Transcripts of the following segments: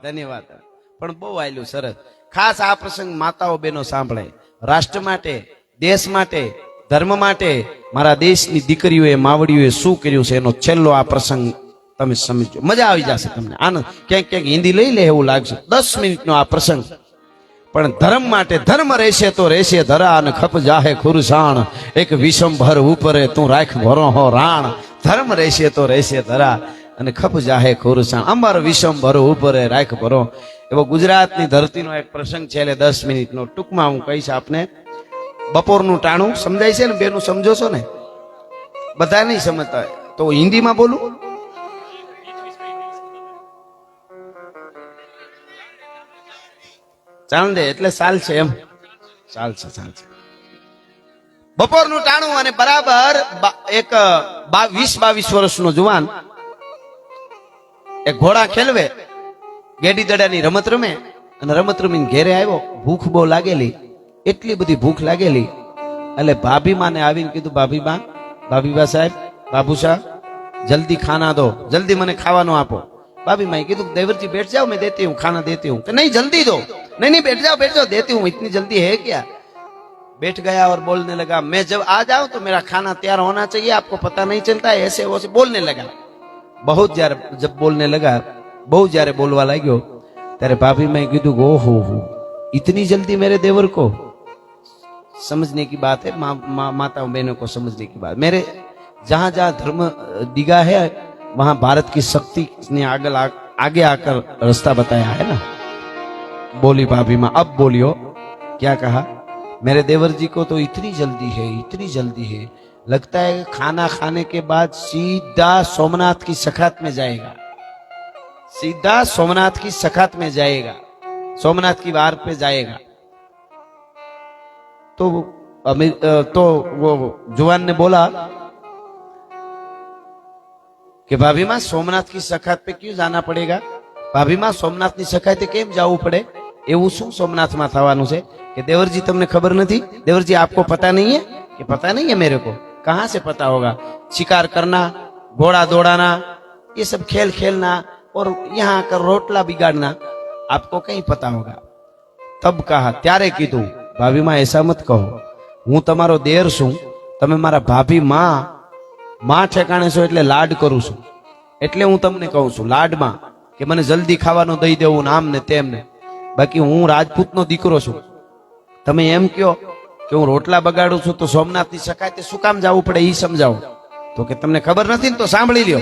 ધન્યવાદ. પણ બહુ આયલું સરસ. ખાસ આ પ્રસંગ માતાઓ બહેનો સાંભળે. રાષ્ટ્ર માટે, દેશ માટે, ધર્મ માટે મારા દેશની દીકરીઓએ માવડીઓએ શું કર્યું છે એનો છેલ્લો આ પ્રસંગ તમે સમજો. મજા આવી જશે તમને. આનંદ ક્યાંક ક્યાંક હિન્દી લઈ લે એવું લાગશે. 10 મિનિટનો આ પ્રસંગ. પણ ધર્મ માટે ધર્મ રહેશે તો રહેશે ધરા અને ખપ જાહે ખુરસાણ. એક વિષમભર ઉપરે તું રાખ ભરો હો રાણ. ધર્મ રહેશે તો રહેશે ધરા અને ખપ જાહે ખુરસાણ. અમર વિષમભર ઉપરે રાખ ભરો. એવો ગુજરાતની ધરતીનો એક પ્રસંગ છે. એટલે 10 મિનિટનો ટૂંકમાં હું કહીશ આપને. બપોરનું ટાણું સમજાય છે ને બેનું? સમજો છો ને? બધા નહીં સમજતા તો હિન્દીમાં બોલું. ચાલ દે એટલે ચાલશે એમ. ચાલશે. બપોરનું ટાણું અને બરાબર એક 20-22 વર્ષનો જુવાન એક ઘોડા ખેલવે, ગેડી દડાની રમત રમે અને રમત રમીને ઘેરે આવ્યો. ભૂખ બહુ લાગેલી, એટલી બધી ભૂખ લાગેલી. એટલે ભાભી માને આવીને કીધું, ભાભી બા સાહેબ, બાબુ શાહ જલ્દી ખાના દો, જલ્દી મને ખાવાનું આપો. भाभी मैं कीधु देवर जी बैठ जाओ, मैं देती हूँ, खाना देती हूँ. नहीं जल्दी दो. नहीं बैठ जाओ देती हूँ, इतनी जल्दी है क्या? बैठ गया और बोलने लगा, मैं जब आ जाऊं तो मेरा खाना तैयार होना चाहिए, आपको पता नहीं चलता है, ऐसे वैसे बोलने लगा. बहुत जब बोलने लगा, बहुत जયારે बोलवा लाग्यो ત્યારે भाभी मैं कीधु ओहो इतनी जल्दी मेरे देवर को. समझने की बात है, माताओं बहनों को समझने की बात. मेरे जहां जहां धर्म दिगा है वहां भारत की शक्ति ने आगे आकर रास्ता बताया है ना. बोली भाभी माँ. अब बोलियो क्या कहा? मेरे देवर जी को तो इतनी जल्दी है, लगता है खाना खाने के बाद सीधा सोमनाथ की सखात में जाएगा, सीधा सोमनाथ की सखात में जाएगा, सोमनाथ की वार पे जाएगा. तो वो जुवान ने बोला कि भाभी माँ सोमनाथ की सखात पे क्यों जाना पड़ेगा? भाभी माँ सोमनाथ की सखाते केम जावू पड़े? એવું શું સોમનાથમાં થવાનું છે કે देवरजी તમને ખબર નથી? देवरजी आपको पता नहीं है? कि पता नहीं है मेरे को. कहां से पता होगा? शिकार करना, घोड़ा दौड़ाना, ये सब खेल खेलना और यहाँ आकर रोटला बिगाड़ना आपको कहीं पता होगा. तब कहा, त्यारे कीधु, भाभी माँ ऐसा मत कहो, हूँ तमारो देर छूं, तमे मारा भाभी माँ ठेकाणे छो એટલે લાડ કરું છું, એટલે હું તમને કહું છું લાડમાં કે મને જલ્દી ખાવાનું દઈ દેવું નામ ને તેમ ને. બાકી હું રાજપૂતનો દીકરો છું. તમે એમ કહો કે હું રોટલા બગાડું છું તો સોમનાથની સખાતે શું કામ જવું પડે એ સમજાવો. તો કે તમને ખબર નથી ને તો સાંભળી લ્યો.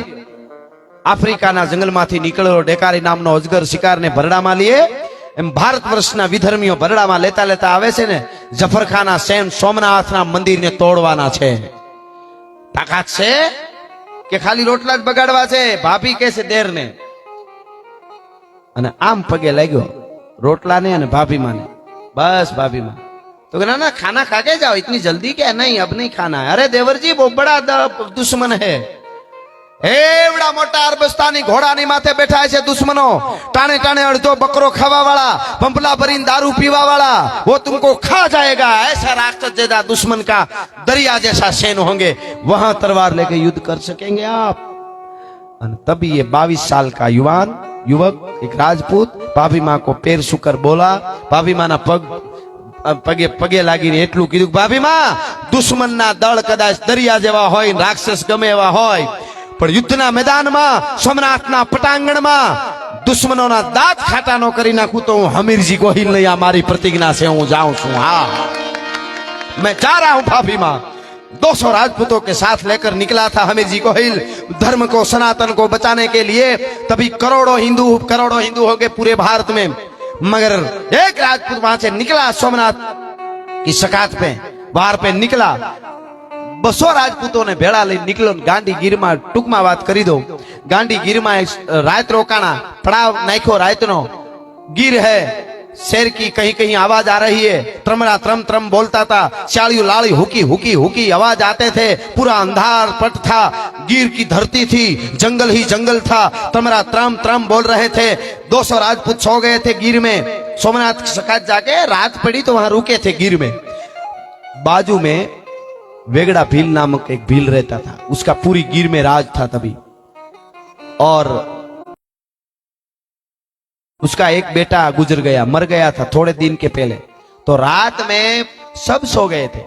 આફ્રિકાના જંગલમાંથી નીકળેલો ડેકારી નામનો અજગર શિકારને ભરડામાં લે એમ ભારત વર્ષના વિધર્મીઓ ભરડામાં લેતા લેતા આવે છે ને જફરખાના સેન સોમનાથના મંદિરને તોડવાના છે. તાકાત છે કે ખાલી રોટલા જ બગાડવા છે? ભાભી કે છે દેર ને અને આમ પગે લાગ્યો रोटला ने भाभी माने. बस भाभी माँ तो ना खाना खा के जाओ, इतनी जल्दी क्या? नहीं अब नहीं खाना है. अरे देवर जी वो बड़ा दुश्मन है. एवड़ा मोटा अरबस्तानी घोड़ानी माथे बैठा है दुश्मनों. टाणे टाणे अर्धो बकरो खावा वाला, पंपला भरीन दारू पीवा वाला, वो तुमको खा जाएगा. ऐसा राक्षस जैसा दुश्मन का दरिया जैसा सैन होंगे, वहां तलवार लेके युद्ध कर सकेंगे आप. तभी ये 22 साल का युवक एक राजपूत भाभी माँ को पैर छूकर बोला. भाभी माँ ना पगे लागीने एटलू कीधुं, भाभी माँ दुश्मन ना दळ कदाच दरिया जेवा होय, राक्षस गमे एवा होय, पण युद्धना मैदाનમાં સોમનાથના પટાંગણમાં દુશ્મનોના દાંત ખાટા નો કરી નાખું તો હું હમીરજી ગોહિલ નહીં. આ મારી પ્રતિજ્ઞા છે, હું જાઉં છું. हाँ मैं जा रहा हूँ भाभी माँ. 200 राजपूतों के साथ लेकर निकला था हमीरजी गोहिल धर्म को, सनातन को बचाने के लिए. तभी करोड़ों हिंदू हो गए पूरे भारत में, मगर एक राजपूत वहां से निकला सोमनाथ की सखात पे, बाहर पे निकला. 200 राजपूतों ने भेड़ा लई निकलो. गांधीगीर में टूंक में बात करी दो. गांधीगीर में रात रोकाना, पड़ाव नाख्यो रातनो. गिर है शेर की कहीं कहीं आवाज आ रही है. त्रमरा त्रम त्रम बोलता था. शालियो लाली हुकी हुकी हुकी आवाज आते थे. पूरा अंधार पट था. गिर की धरती थी, जंगल ही जंगल था. त्रमरा त्रम त्रम बोल रहे थे. 200 राजपूत सो गए थे गिर में. सोमनाथ की सखात जाके रात पड़ी तो वहां रुके थे गिर में. बाजू में वेगड़ा भील नामक एक भील रहता था, उसका पूरी गिर में राज था तभी. और उसका एक बेटा गुजर गया, मर गया था थोड़े दिन के पहले। तो रात में सब सो गए थे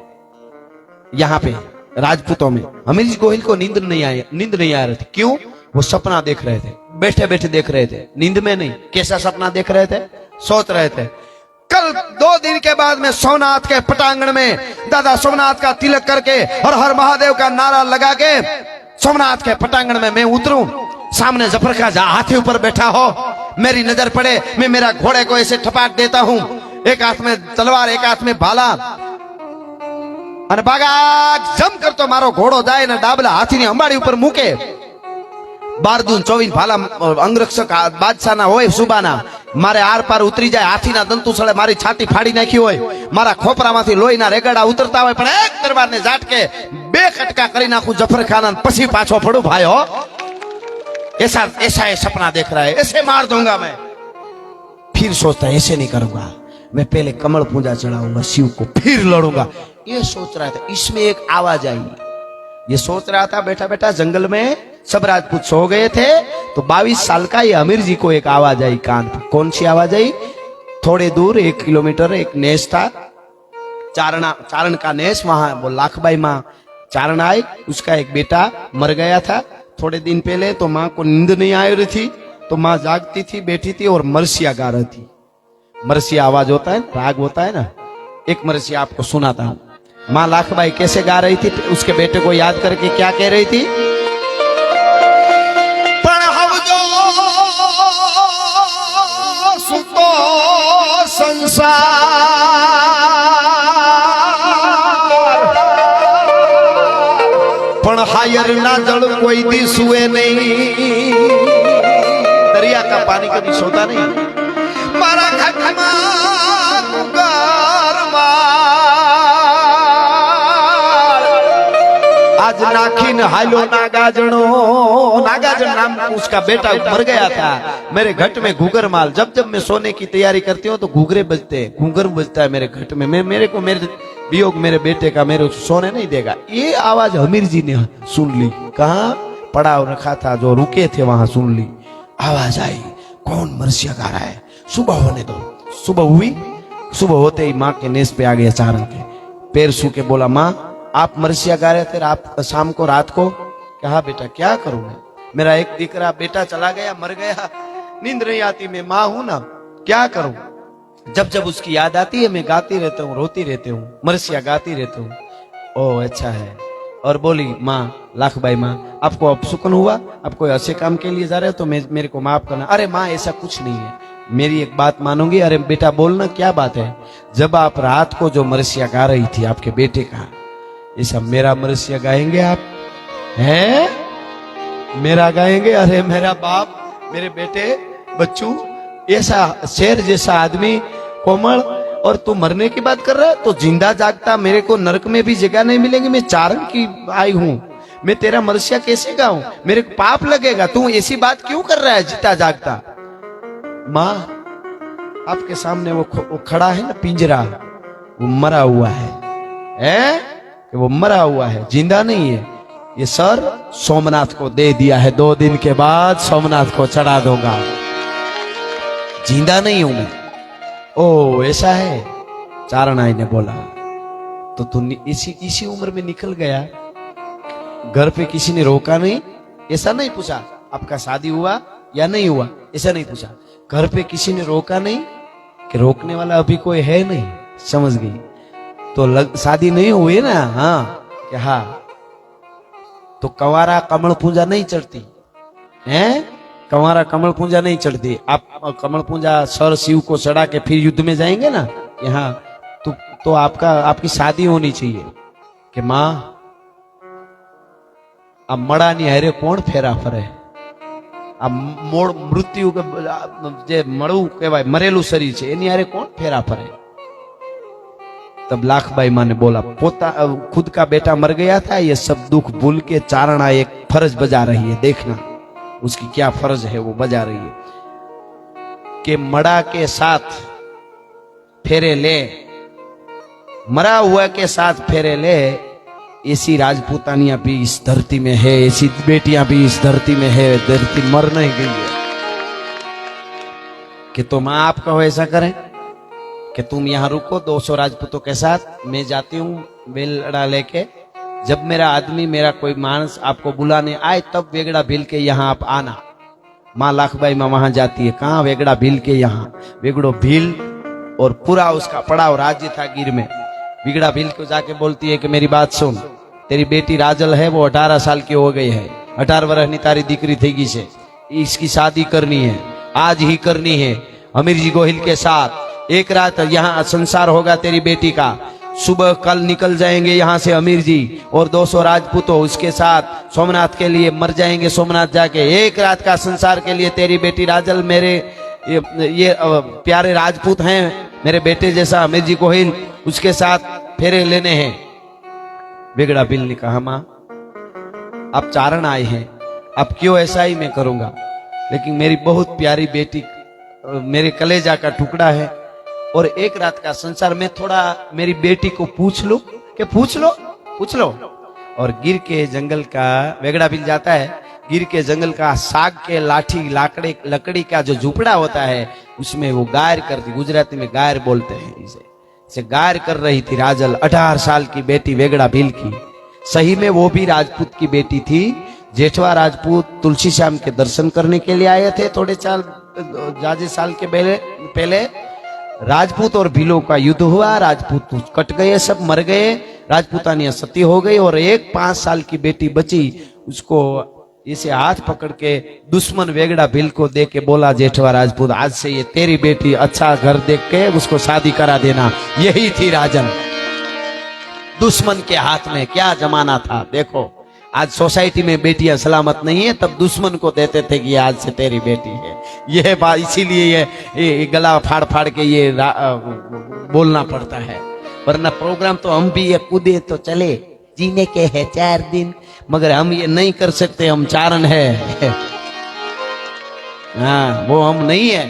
यहाँ पे राजपूतों में। हमीर जी गोहिल को नींद नहीं आ रही थी। क्यों? वो सपना देख रहे थे, बैठे बैठे देख रहे थे, नींद में नहीं। कैसा सपना देख रहे थे? सोच रहे थे कल 2 दिन के बाद में सोमनाथ के पटांगण में दादा सोमनाथ का तिलक करके हर हर महादेव का नारा लगा के सोमनाथ के पटांगण में मैं उतरूं, सामने जफर का हाथी ऊपर बैठा हो, मेरी नजर पड़े, मैं मेरा घोड़े को ऐसे ठपाक देता हूं, एक हाथ में तलवार एक हाथ में भाला, અને ભાગા જમ કરતો મારો ઘોડો જાય ને ડાબલા હાથીની અંબાડી ઉપર મૂકે, 12 24 ભાલા અંગરક્ષક બાદશાહના હોય સુબાના, મારે આર પાર ઉતરી જાય, હાથીના દંતુ સળે મારી છાતી ફાડી નાખી હોય, મારા ખોપરામાંથી લોહીના રેગડા ઉતરતા હોય, પણ એક દરબારને ઝાટકે 2 કટકા કરી નાખું જફર ખાના, પછી પાછો પડું ભાઈ હો। ऐसा ऐसा ये सपना देख रहा है, ऐसे मार दूंगा मैं। फिर सोचता है ऐसे नहीं करूंगा, मैं पहले कमल पूजा चढ़ाऊंगा शिव को, फिर लड़ूंगा। ये सोच रहा था। इसमें एक आवाज आई, ये सोच रहा था बैठा बैठा, जंगल में सब राजपूत सो गए थे, तो 22 साल का ये अमीर जी को एक आवाज आई कान पर। कौन सी आवाज आई? थोड़े दूर 1 किलोमीटर एक नेस था, चारण का नेस, वहां वो लाखबाई माँ चारण आई, उसका एक बेटा मर गया था थोड़े दिन पहले। तो माँ को नींद नहीं आ रही थी, तो माँ जागती थी, बैठी थी और मरसिया गा रही थी। मरसिया आवाज होता है, राग होता है ना, एक मरसिया आपको सुनाता हूं। माँ लाखबाई कैसे गा रही थी, उसके बेटे को याद करके क्या कह रही थी? पण हवजो सुतो संसार, पण हायर ना जल कोई दी सुए नहीं, दरिया का पानी कभी सोता नहीं। मारा घटमा आज नाखिन हालो नागाजनो, नागाजन नाम उसका बेटा मर गया था। मेरे घट में घूगर माल, जब जब मैं सोने की तैयारी करती हूँ तो घूगरे बजते हैं, घूगर बजता है मेरे घट में। मेरे को मेरे वियोग मेरे बेटे का मेरे सोने नहीं देगा। ये आवाज हमीर जी ने सुन ली, कहाँ पड़ाव रखा था जो रुके थे वहां सुन ली। आवाज आई, कौन मरसिया गा रहा है, सुबह होने दो। सुबह हुई, सुबह होते ही माँ के नेस पे आ गया चारण के, पैर छू के बोला, माँ आप मरसिया गा रहे थे रात शाम को रात को? कहा बेटा क्या करूं मैं, मेरा एक दीकरा बेटा चला गया, मर गया, नींद नहीं आती, मैं माँ हूं ना, क्या करूं? जब जब उसकी याद आती है मैं गाती रहता हूँ, रोती रहती हूँ, मरसिया गाती रहती हूँ। ओह अच्छा है। और बोली माँ लाखबाई माँ, आपको अब सुकून हुआ, आप कोई अच्छे काम के लिए जा रहे हो तो मेरे को माफ करना। अरे माँ ऐसा कुछ नहीं है, मेरी एक बात मानोगी? अरे बेटा बोलना क्या बात है? जब आप रात को जो मरसिया गा रही थी आपके बेटे का, ऐसा मेरा मरसिया गाएंगे आप? हैं? मेरा गाएंगे? अरे मेरा बाप, मेरे बेटे, बच्चू, ऐसा शेर जैसा आदमी कोमल, और तू मरने की बात कर रहा है? तो जिंदा जागता मेरे को नरक में भी जगह नहीं मिलेगी, मैं चारण की आई हूं, मैं तेरा मरसिया कैसे गाऊं? मेरे को पाप लगेगा, तू ऐसी बात क्यों कर रहा है जीता जागता? माँ आपके सामने वो खड़ा है ना पिंजरा, वो मरा हुआ है, वो मरा हुआ है, जिंदा नहीं है। ये सर सोमनाथ को दे दिया है, 2 दिन के बाद सोमनाथ को चढ़ा दूंगा, जिंदा नहीं हूं मैं। ओ ऐसा है? चारण आई ने बोला, तो तू इसी उम्र में निकल गया, घर पे किसी ने रोका नहीं? ऐसा नहीं पूछा आपका शादी हुआ या नहीं हुआ, ऐसा नहीं पूछा। घर पे किसी ने रोका नहीं कि रोकने वाला अभी कोई है नहीं, समझ गई? तो शादी नहीं हुई ना? हाँ कि हाँ, तो कंवारा कमल पूजा नहीं चढ़ती है, कंवारा कमल पूजा नहीं चढ़ती। आप कमल पूजा सर शिव को चढ़ा के फिर युद्ध में जाएंगे ना यहाँ, तो आपकी शादी होनी चाहिए कि माँ आ मड़ा नी हारे कोण फेरा फरे, आ मोड़ मृत्यु जे मड़ू कहवाय मरेलू शरीर छे एनी हारे कोण फेरा फरे? तब लाखबाई माँ ने बोला, खुद का बेटा मर गया था, ये सब दुख भूल के चारणा एक फर्ज बजा रही है, देखना उसकी क्या फर्ज है वो बजा रही है कि मड़ा के साथ फेरे ले, मरा हुआ के साथ फेरे ले। ऐसी राजपूतानियां भी इस धरती में है, ऐसी बेटियां भी इस धरती में है, धरती मर नहीं गई है कि तो माँ आप कहो ऐसा करें कि तुम यहाँ रुको 200 राजपूतों के साथ, मैं जाती हूँ बेलड़ा लेके, जब मेरा आदमी मेरा कोई मानस आपको बुलाने आए तब वेगड़ा भील के यहाँ आप आना। माँ लाखबाई माँ वहां जाती है, कहाँ? वेगड़ा भील के यहाँ। वेगड़ो भील और पूरा उसका पड़ाव राज्य था गिर में। वेगड़ा भील को जाके बोलती है कि मेरी बात सुन, तेरी बेटी राजल है वो 18 साल की हो गई है, 18 वर्ष तारी दीकरी थी गई से, इसकी शादी करनी है, आज ही करनी है अमीर जी गोहिल के साथ। एक रात यहाँ संसार होगा तेरी बेटी का, सुबह कल निकल जाएंगे यहाँ से अमीर जी और 200 राजपूतों उसके साथ सोमनाथ के लिए मर जाएंगे। सोमनाथ जाके एक रात का संसार के लिए तेरी बेटी राजल, मेरे ये प्यारे राजपूत हैं, मेरे बेटे जैसा अमीर जी गोहिल, उसके साथ फेरे लेने हैं। वेगड़ा भील ने कहा माँ आप चारण आए हैं, अब क्यों ऐसा ही मैं करूंगा, लेकिन मेरी बहुत प्यारी बेटी मेरे कलेजा का टुकड़ा है और एक रात का संसार में थोड़ा मेरी बेटी को पूछ लो कि पूछ लो। और गिर के जंगल का वेगड़ा भील जाता है, गिर के जंगल का साग के लाठी लकड़ी का जो झुपड़ा होता है उसमें वो गायर करती, गुजराती में गायर बोलते हैं इसे गायर कर रही थी राजल, 18 साल की बेटी वेगड़ा भील की। सही में वो भी राजपूत की बेटी थी। जेठवा राजपूत तुलसी श्याम के दर्शन करने के लिए आए थे थोड़े ज्यादा साल के पहले। राजपूत और भीलों का युद्ध हुआ, राजपूत कट गए, सब मर गए, राजपूतानियां सती हो गई और एक 5 साल की बेटी बची, उसको इसे हाथ पकड़ के दुश्मन वेगड़ा भील को दे के बोला जेठवा राजपूत आज से ये तेरी बेटी, अच्छा घर देख के उसको शादी करा देना। यही थी राजन। दुश्मन के हाथ में क्या जमाना था देखो। आज सोसाइटी में बेटियां सलामत नहीं है, तब दुश्मन को देते थे कि आज से तेरी बेटी है। यह बात इसीलिए ये गला फाड़ फाड़ के ये बोलना पड़ता है, वरना प्रोग्राम तो हम भी ये कूदे तो चले, जीने के हैं 4 दिन, मगर हम ये नहीं कर सकते, हम चारण है। हाँ वो हम नहीं है।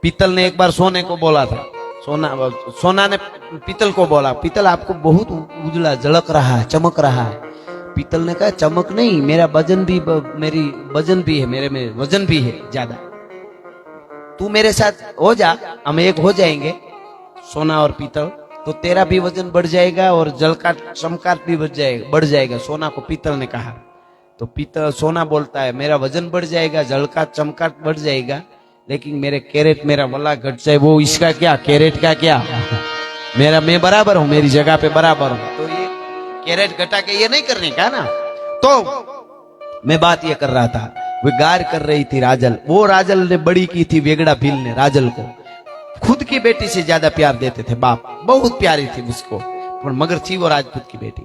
पीतल ने एक बार सोने को बोला था, सोना ने पीतल को बोला, पीतल आपको बहुत उजला झलक रहा है, चमक रहा है। पीतल ने कहा चमक नहीं, मेरा वजन भी, मेरी वजन भी है, मेरे में वजन भी है ज्यादा, तू मेरे साथ हो जा, हम एक हो जाएंगे सोना और पीतल, तो तेरा भी वजन बढ़ जाएगा और जलकाट चमकाट भी बढ़ जाएगा। सोना को पीतल ने कहा तो पीतल सोना बोलता है मेरा वजन बढ़ जाएगा, जलकाट चमकाट बढ़ जाएगा, लेकिन मेरे कैरेट मेरा वल्ला घट जाए, वो इसका क्या, कैरेट का क्या, मेरा मैं बराबर हूं, मेरी जगह पे बराबर हूं। तो ये कैरेट घटा के ये नहीं करने का ना। तो मैं बात ये कर रहा था, वो गार कर रही थी राजल, वो राजल ने बड़ी की थी वेगड़ा भील ने राजल को, खुद की बेटी से ज्यादा प्यार देते थे बाप, बहुत प्यारी थी उसको, पर मगर थी वो राजपूत की बेटी।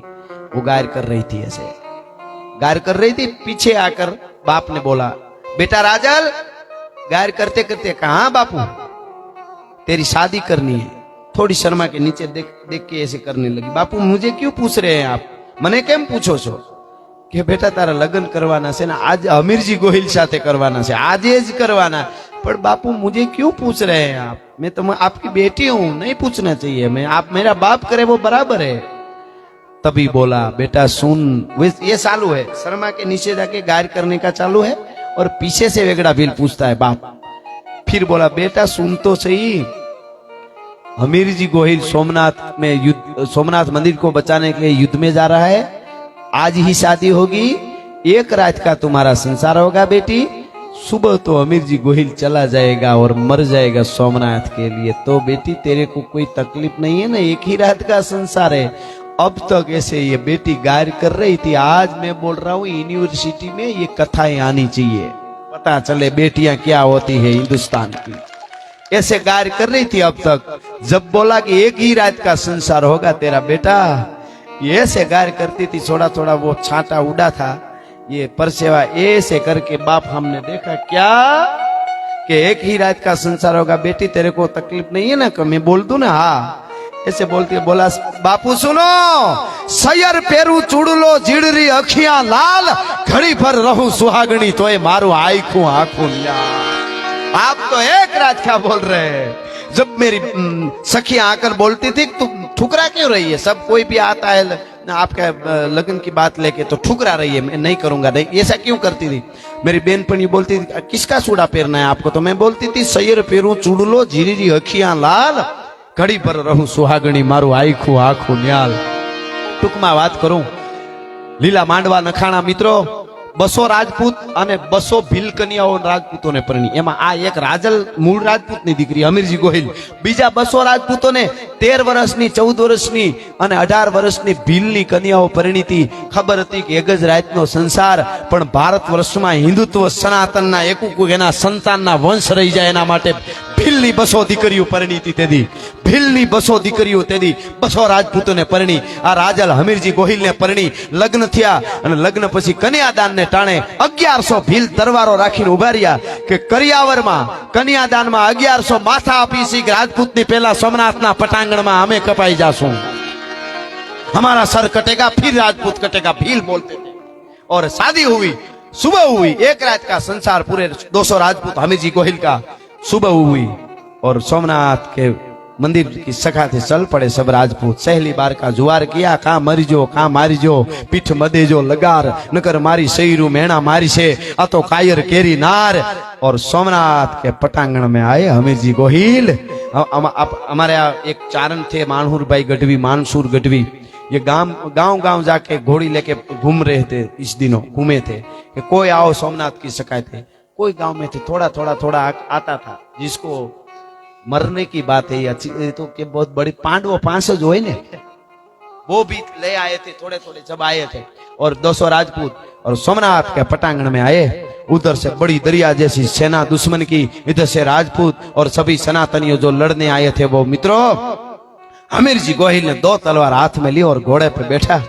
वो गायर कर रही थी, ऐसे गायर कर रही थी, पीछे आकर बाप ने बोला बेटा राजल, गायर करते करते कहा बापू तेरी शादी करनी है। थोड़ी शर्मा के नीचे देख के ऐसे करने लगी, बापू मुझे क्यों पूछ रहे हैं आप, मने केम पूछो छो कि बेटा तारा लग्न करवाना से ना, आज अमीर जी गोहिल साथे करवाना से, आज ज करवाना, पर बापू मुझे क्यों पूछ रहे हैं आप, मैं तो आपकी बेटी हूं, नहीं पूछना चाहिए, मैं आप मेरा बाप करे वो बराबर है। तभी बोला बेटा सुन, ये चालू है, शर्मा के नीचे जाके गायर करने का चालू है और पीछे से वेगड़ा भील पूछता है बाप। फिर बोला बेटा सुन तो सही, अमीर जी गोहिल सोमनाथ में युद्ध, सोमनाथ मंदिर को बचाने के लिए युद्ध में जा रहा है, आज ही शादी होगी, एक रात का तुम्हारा संसार होगा बेटी, सुबह तो अमीर जी गोहिल चला जाएगा और मर जाएगा सोमनाथ के लिए, तो बेटी तेरे को कोई तकलीफ नहीं है ना, एक ही रात का संसार है। अब तक ऐसे ये बेटी गायर कर रही थी, आज मैं बोल रहा हूँ यूनिवर्सिटी में ये कथाएं आनी चाहिए, पता चले बेटियां क्या होती है हिंदुस्तान की। ऐसे गायर कर रही थी अब तक, जब बोला कि एक ही रात का संसार होगा तेरा बेटा, ये ऐसे गायर करती थी, थोड़ा थोड़ा वो छांटा उड़ा था, ये परसेवा ऐसे करके बाप हमने देखा क्या कि एक ही रात का संसार होगा बेटी, तेरे को तकलीफ नहीं है ना, मैं बोल दूं ना, हाँ ऐसे बोलती है। बोला बापू सुनो, सयर पेरू चूड़लो जीड़री अखियां लाल, घड़ी भर रहूं सुहागणी तोय मारू आंखों आंखों लाल। आप तो एक रात का बोल रहे हैं। जब मेरी सखी आकर बोलती थी तुम ठुकरा क्यों रही है, सब कोई भी आता है आपके लगन की बात लेके तो ठुकरा रही है, मैं नहीं करूंगा, नहीं। ऐसा क्यों करती थी? मेरी बहन पण बोलती थी किसका चूड़ा पहनना है आपको, तो मैं बोलती थी सैयर पेरू चूड़लो जीरी अखियां लाल, घड़ी पर रहूं सुहागणी मारू आखू आखू न्याल। टूंकમાં વાત કરું, લીલા માંડવા નખાણા મિત્રો 200 રાજપૂત અને 200 ભીલ કન્યાઓ રાજપૂતોને પરણી, એમાં આ એક રાજલ મૂળ રાજપૂતની દીકરી અમીરજી ગોહિલ, બીજા 200 રાજપૂતોને 13 વર્ષની 14 વર્ષની અને 18 વર્ષની ભીલની કન્યાઓ પરણીતી. ખબર હતી કે એક જ રાતનો સંસાર, પણ ભારત વર્ષમાં હિન્દુત્વ સનાતનના એકુક એના સંતાનના વંશ રહી જાય એના માટે ભીલની 200 દીકરીઓ પરણીતી. તેદી ભીલની 200 દીકરીઓ, તેદી 200 રાજપૂતોને પરણી. આ રાજલ હમીરજી ગોહિલને પરણી લગ્ન થયા અને લગ્ન પછી કન્યાદાનને ટાણે 1100 ભીલ તરવારો રાખીને ઉભા રહ્યા કે કરિયાવરમાં કન્યાદાનમાં 1100 માથા આપી છે કે રાજપૂતની પહેલા સોમનાથના પટાંગણમાં અમે કપાઈ જાશું, हमारा सर कटेगा फिर राजपूत कटेगा, भील बोलते थे. और शादी हुई, सुबह हुई, एक रात का संसार पूरे 200 राजपूत हमीरजी गोहिल का सुबह हुई और सोमनाथ के मंदिर की सखा थे चल पड़े सब राजपूत. सहेली बार का जुआर किया, कहाँ मरी जो कहाँ मारी जो, पीठ मदे जो लगार, नकर मारी सईरू मेणा मारी से आ तो कायर केरी नार. और सोमनाथ के पटांगण में आए हमीरजी गोहिल. हमारे एक चारण थे मानहूर भाई गढ़वी, मानसूर गढ़वी, ये गांव गांव जाके घोड़ी लेके घूम रहे थे, इस दिनों घूमे थे कि कोई आओ सोमनाथ की शिकायत है. कोई गांव में थे थोड़ा थोड़ा थोड़ा आता था, जिसको मरने की बात है ये तो कि बहुत बड़ी पांडवों 500 जो है ने, वो भी ले आए थे थोड़े थोड़े जब आए थे. और 200 राजपूत और सोमनाथ के पटांगण में आए. उधर से बड़ी दरिया जैसी सेना दुश्मन की, इधर से राजपूत और सभी सनातनियों जो लड़ने आए थे वो मित्रों. हमीरजी गोहिल ने 2 तलवार हाथ में ली और घोड़े पे बैठा.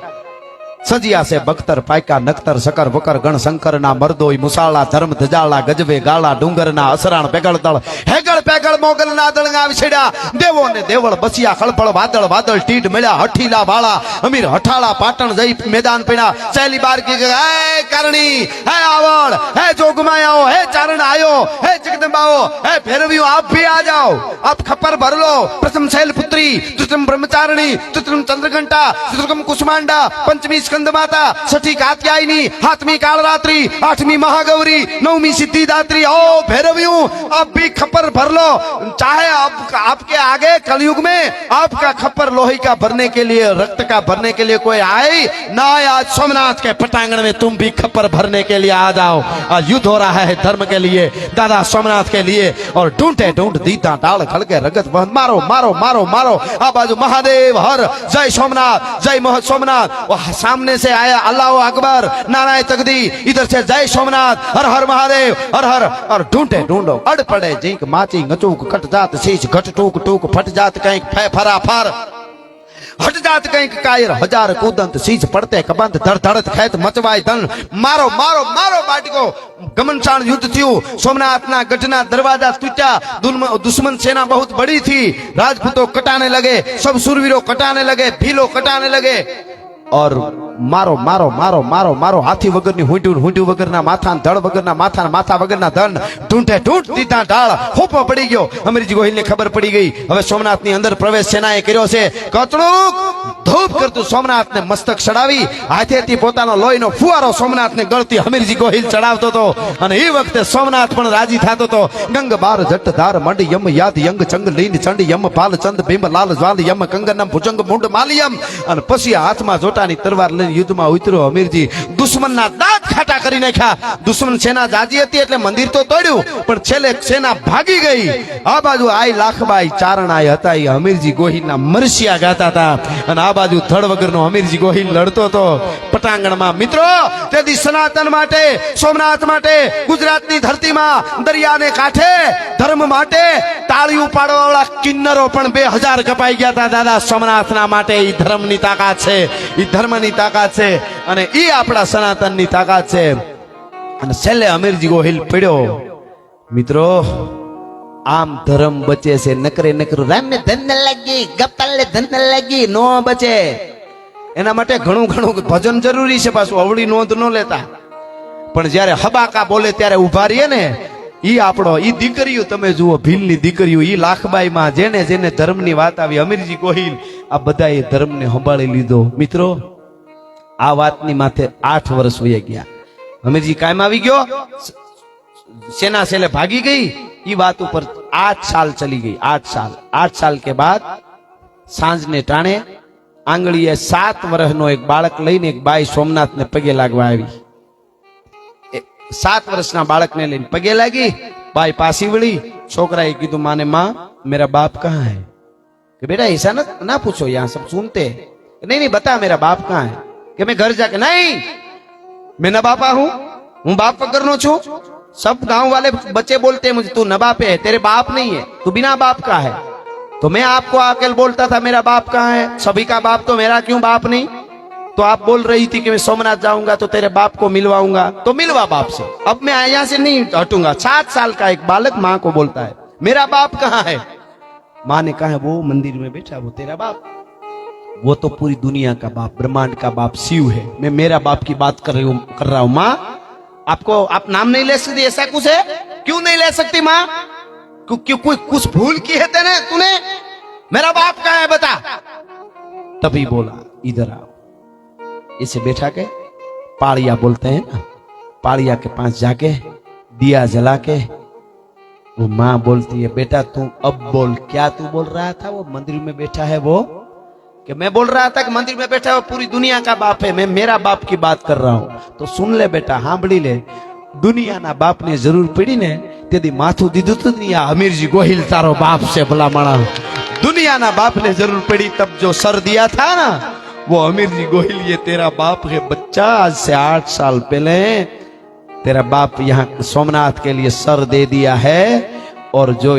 सजिया से बख्तर पायका नख्तर सकर वकर गण शंकर ना मर्दोई मुसाला धर्म धजाला गजबे गाला डूंगर ना असराण पेगड़ दल हेगड़ पेगड़ मोगल ना दलगा विछड़ा देवो ने देवल बसिया खळफळ वादळ वादळ टीड मिला हठीला बाला अमीर हठाला पाटण जई मैदान पेड़ा. सहेली बार की हे करणी, हे आवड़, हे जोगमायाओ, हे चारण आयो, हे जगदंबाओ, हे भैरवियों आप भी आ जाओ, आप खपर भर लो. प्रथम शैल पुत्री, द्वितीयम ब्रह्मचारिणी, तृतीयम चंद्रघंटा, चतुर्थम कुसुमांडा, पंचमी स्कंद माता, छठी कात्यायनी, सातवीं कालरात्रि, 8वीं महागौरी, 9वीं सिद्धिदात्री. ओ भैरवियों आप भी खपर भर लो. चाहे आपके आगे कलयुग में आपका खपर लोही का भरने के लिए, रक्त का भरने के लिए कोई आए ना आए, आज सोमनाथ के पटांगण में तुम भी खपर भरने के लिए आ जाओ. आज युद्ध हो रहा है धर्म के लिए, दादा सोमनाथ के लिए. और ढूंढे ढूंढ दीता डाल खड़के रगत बंद, मारो मारो मारो मारो. आ बाजू महादेव हर, जय सोमनाथ, जय सोमनाथ. सामने से आया अल्लाह अकबर, नारायण तकदी, इधर से जय सोमनाथ, हर हर महादेव, हर हर. और ढूंढे ढूंढो अड़ पड़े जिंक माची गचूक कट जात शीश घट टूक टूक फट जात कहीं फरा फर हट जात कहीं कायर हजार कूदंत शीश पड़ते कबंत धड़ धड़त खेत मचवाय धन. मारो मारो मारो बाटको. गमनशान युद्ध थયું. सोमनाथना गढ़ना दरवाजा टूटा. दुश्मन सेना बहुत बड़ी थी. राजपूतों कटाने लगे, सब सूरवीरों कटाने लगे, भीलो कटाने लगे. और मारो मारो मारो मारो मारो. हाथी वगरनी हुंड्यू हुंड्यू वगરના માથા, ધડ વગરના માથા, માથા વગરના ધન. ઢૂંઢે ઢૂંઢ દીધા ઢાળ, હોપો પડી ગયો. હમીરજી ગોહિલને ખબર પડી ગઈ હવે સોમનાથની અંદર પ્રવેશ સેનાએ કર્યો છે. કચડુક ધૂપ કરતું સોમનાથને મસ્તક ચડાવી હાથેથી પોતાનો લોહીનો ફુવારો સોમનાથને ગળતી હમીરજી ગોહિલ ચડાવતો હતો. અને એ વખતે સોમનાથ પણ રાજી થતો હતો. ગંગ બાર જટ ધાર મંડ યમ યાદ યંગ ચંગ લીન ચંડ યમ પાલ ચંદ ભીમ લાલ જ્વાલ યમ કંગનમ ભુજંગ મુંડ માલિયમ. અને પછી હાથમાં જોટાની તરવાર લઈને યુદ્ધમાં ઉતર્યો હમીરજી. દુશ્મનના દાંત ખાટા કરી નાખ્યા. દુશ્મન સેના જાજી હતી એટલે મંદિર તો તોડ્યું, પણ છેલ્લે સેના ભાગી ગઈ. આ બાજુ આઈ લાખબાઈ ચારણ આઈ હતા, એ હમીરજી ગોહિલના મરસિયા ગાતા હતા. અને આ બાજુ ધડ વગરનો હમીરજી ગોહિલ લડતો હતો પટાંગણમાં. મિત્રો તેથી સનાતન માટે, સોમનાથ માટે, ગુજરાતની ધરતીમાં દરિયાને કાંઠે ધર્મ માટે તાળીઓ પાડવાવાળા કિન્નરો પણ 2000 કપાઈ ગયા હતા દાદા સોમનાથના માટે. એ ધર્મની તાકાત છે, એ ધર્મની તાકાત છે અને એ આપણા સનાતનની તાકાત છે. અને છેલ્લે હમીરજી ગોહિલ પડ્યો. મિત્રો આમ ધર્મ બચે છે, નકરે નકરું રામને ધન લાગી, ગપ્પાલે ધન લાગી નો બચે. એના માટે ઘણું ઘણું ભજન જરૂરી છે, પાછું અવળી નોંધ ન લેતા. પણ જ્યારે હબાકા બોલે ત્યારે ઉભા રહીએ ને, ઈ આપણો ઈ દીકરીઓ તમે જુઓ, ભીલની દીકરીઓ, ઈ લાખબાઈમાં જેને જેને ધર્મની વાત આવી, હમીરજી ગોહિલ, આ બધાએ ધર્મને સંભાળી લીધો. મિત્રો આ વાતની માથે 8 વર્ષ વહી ગયા. હમીરજી કાયમ આવી ગયો, सेना से भागी गई. ये बात ऊपर 8 साल चली गई. 8 साल के बाद सांझ ने टाणे आंगळीए 7 वर्षनो एक बाळक लईने एक बाई सोमनाथ ने पगे लागवा आवी. 7 वर्षना बाळक ने लईने पगे लागी. बाई पासी वળી. छोकराए कीधु माने मां मेरा बाप कहाँ है? कि बेटा ऐसा ना पूछो, यहाँ सब सुनते. नहीं बता मेरा बाप कहाँ है? कि मैं घर जाके, नहीं मैं न बापा हूं, हूं बाप वगरनो छू. सब गांव वाले बच्चे बोलते हैं मुझे तू नबापे है, तेरे बाप नहीं है, तू बिना बाप का है. तो मैं आपको आके बोलता था मेरा बाप कहाँ है, सभी का बाप तो मेरा क्यों बाप नहीं? तो आप बोल रही थी कि मैं सोमनाथ जाऊंगा तो तेरे बाप को मिलवाऊंगा, तो मिलवा बाप से. अब मैं यहाँ से नहीं हटूंगा. 7 साल का एक बालक माँ को बोलता है मेरा बाप कहाँ है? माँ ने कहा वो मंदिर में बैठा, वो तेरा बाप, वो तो पूरी दुनिया का बाप, ब्रह्मांड का बाप शिव है. मैं मेरा बाप की बात कर रहा हूँ. माँ आपको आप नाम नहीं ले सकती, ऐसा कुछ है? क्यों नहीं ले सकती माँ? क्यों कोई कुछ भूल की है तूने? मेरा बाप कहाँ है बता. तभी बोला इधर आओ. इसे बैठा के पाड़िया बोलते हैं ना, पाड़िया के पास जाके दिया जला के वो माँ बोलती है बेटा तू अब बोल, क्या तू बोल रहा था? वो मंदिर में बैठा है वो, कि मैं बोल रहा था कि मंदिर में बैठा है पूरी दुनिया का बाप है, मैं मेरा बाप की बात कर रहा हूं. तो सुन ले बेटा, सांभળી ले. दुनिया ना बाप ने जरूर पड़ी ने तेदी माथू दीधु तो नहीं. हमीरजी गोहिल तारो बाप से भला माना. दुनिया ना बाप ने जरूर पड़ी तब जो सर दिया था ना वो हमीरजी गोहिल ये तेरा बाप है बच्चा. आज से 8 साल पहले तेरा बाप यहाँ सोमनाथ के लिए सर दे दिया है. और जो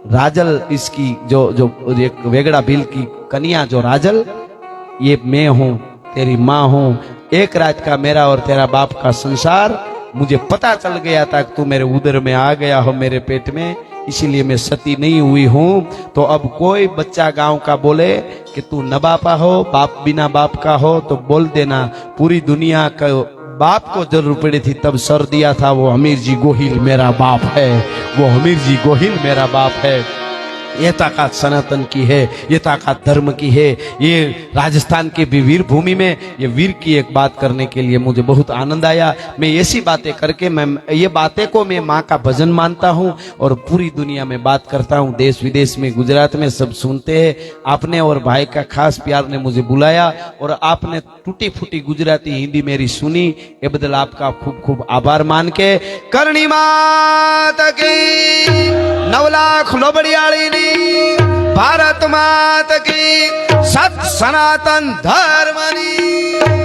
राजल इसकी जो एक वेगड़ा भील की कन्या जो राजल, ये मैं हूं, तेरी माँ हूं. एक रात का मेरा और तेरा बाप का संसार मुझे पता चल गया था कि तू मेरे उदर में आ गया हो, मेरे पेट में, इसीलिए मैं सती नहीं हुई हूं. तो अब कोई बच्चा गांव का बोले कि तू न बापा हो, बाप बिना बाप का हो, तो बोल देना पूरी दुनिया का बाप को जरूर पड़ी थी तब सर दिया था वो हमीरजी गोहिल मेरा बाप है. वो हमीरजी गोहिल मेरा बाप है. ये ताकत सनातन की है, ये ताकत धर्म की है. ये राजस्थान के भी वीर भूमि में ये वीर की एक बात करने के लिए मुझे बहुत आनंद आया. मैं ऐसी बातें करके मैं ये बातें को मैं माँ का भजन मानता हूँ और पूरी दुनिया में बात करता हूँ. देश विदेश में, गुजरात में सब सुनते हैं. आपने और भाई का खास प्यार ने मुझे बुलाया और आपने टूटी फूटी गुजराती हिंदी मेरी सुनी, ये बदल आपका खूब खूब आभार मान के करणी मात की 9 लाख लोबड़ियाળી भारत माता की सत सनातन धर्मनी.